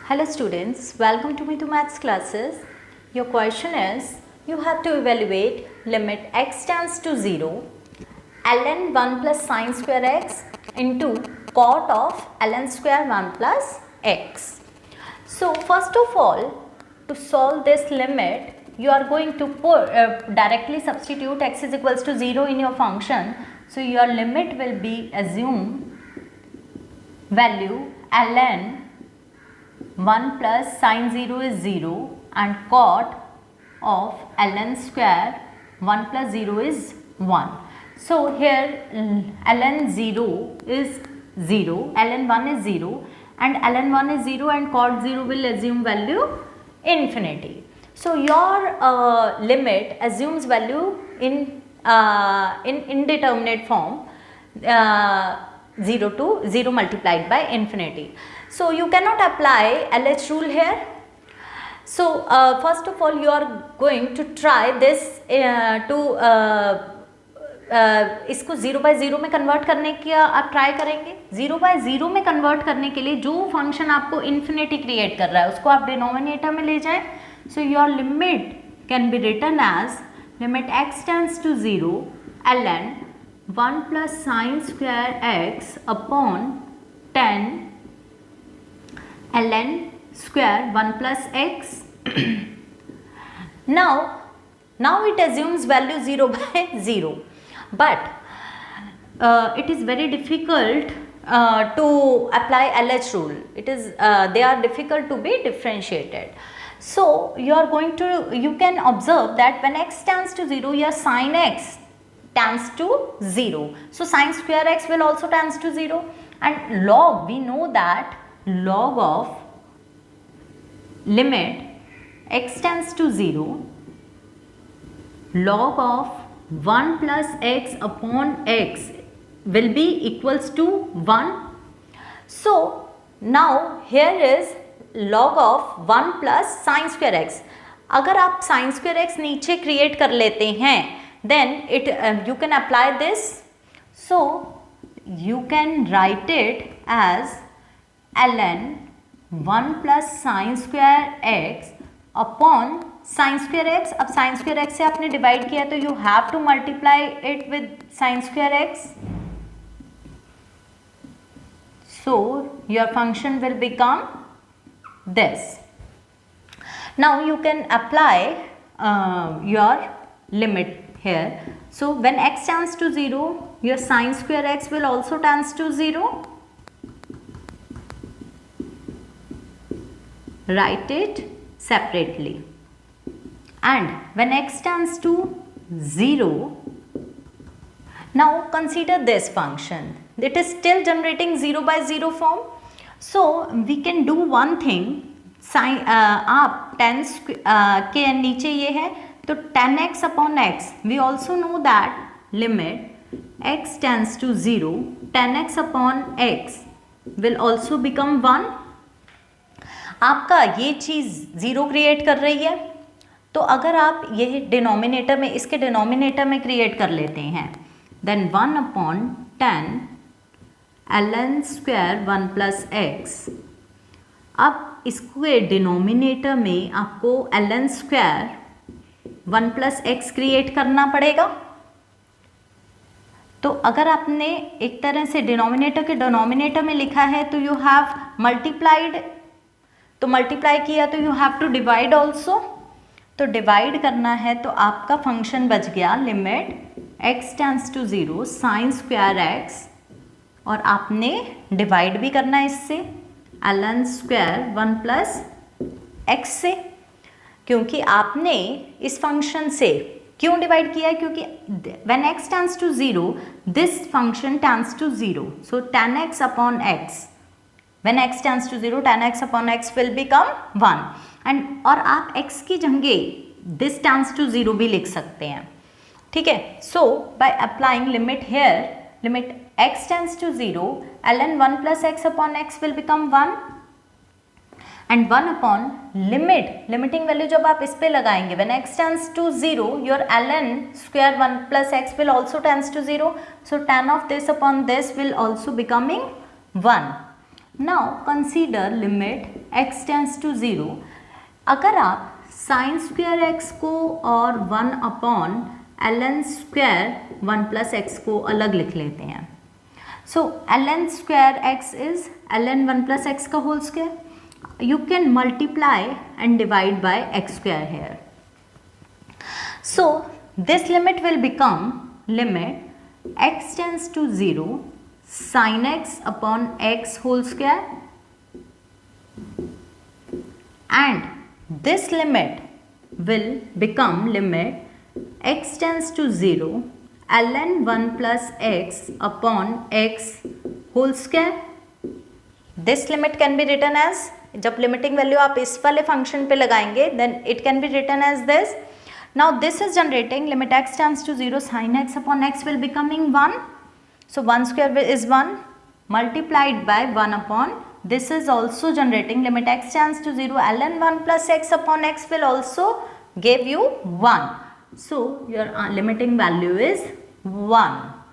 Hello students, welcome to me to maths classes. Your question is, you have to evaluate limit x tends to 0 ln 1 plus sine square x into cot of ln square 1 plus x. So first of all, to solve this limit, you are going to directly substitute x is equals to 0 in your function. So your limit will be assume value ln 1 plus sine 0 is 0 and cot of ln square 1 plus 0 is 1. So here ln 0 is 0, ln 1 is 0 and ln 1 is 0 and cot 0 will assume value infinity. So your limit assumes value in indeterminate form 0 to 0 multiplied by infinity. So you cannot apply LH rule here. So first of all you are going to try this इसको 0 by 0 में convert करने का आप try करेंगे. 0 by 0 में convert करने के लिए जो फंक्शन आपको इन्फिनिटी क्रिएट कर रहा है उसको आप डिनोमिनेटर में ले जाएं. So your limit can be written as limit x tends to 0 ln 1 plus sine square x upon 10 ln square 1 plus x. now it assumes value 0 by 0, but it is very difficult to apply LH rule. It is they are difficult to be differentiated. So you can observe that when x tends to 0, your sin x tends to 0. So sine square x will also tends to 0, and log, we know that log of limit x tends to 0 log of 1 plus x upon x will be equals to 1. So now here is log of 1 plus sine square x. अगर आप sin square x नीचे create कर लेते हैं then you can apply this. So you can write it as ln 1 plus sine square x upon sine square x. अब sine square x से आपने divide किया तो you have to multiply it with sine square x. So your function will become this. Now you can apply your limit here. So when x tends to 0, your sine square x will also tends to 0. Write it separately. And when x tends to 0, now consider this function. It is still generating 0 by 0 form. So we can do one thing. Sin आप 10 के नीचे ये है तो 10x upon x. We also know that limit x tends to 0, 10x upon x will also become 1. आपका ये चीज़ 0 create कर रही है, तो अगर आप ये डिनोमिनेटर में इसके डिनोमिनेटर में क्रिएट कर लेते हैं then 1 upon 10 ln square 1 plus X. अब इसके डिनोमिनेटर में आपको ln square 1 plus X create करना पड़ेगा. तो अगर आपने एक तरह से डिनोमिनेटर के डिनोमिनेटर में लिखा है तो यू हैव मल्टीप्लाइड, तो मल्टीप्लाई किया तो you have to divide also. तो डिवाइड करना है तो आपका फंक्शन बच गया limit x tends to 0 sine square x, और आपने डिवाइड भी करना है इससे ln स्क्वायर 1 प्लस x से, क्योंकि आपने इस फंक्शन से क्यों डिवाइड किया है, क्योंकि when x tends to 0 this function tends to 0. So 10x upon x, when x tends to 0 10x upon x will become 1. and और आप x की जगह this tends to 0 भी लिख सकते हैं. ठीक है. So by applying limit here, limit x tends to 0 ln 1 plus x upon x will become 1 and 1 upon limiting value जब आप इस पे लगाएंगे when x tends to 0 your ln square 1 plus x will also tends to 0. So tan of this upon this will also becoming 1. Now consider limit x tends to 0। अगर आप sine square x को और 1 upon ln square 1 plus x को अलग लिख लेते हैं, so ln square x is ln 1 plus x का whole square. You can multiply and divide by x square here. So this limit will become limit x tends to 0 sin x upon x whole square, and this limit will become limit x tends to 0 ln 1 plus x upon x whole square. This limit can be written as, जब limiting value आप इस वाले function पे लगाएंगे then it can be written as this. Now this is generating limit x tends to 0 sin x upon x will becoming 1. So 1 square is 1 multiplied by 1 upon, this is also generating limit x tends to 0 ln 1 plus x upon x will also give you 1. So your limiting value is 1.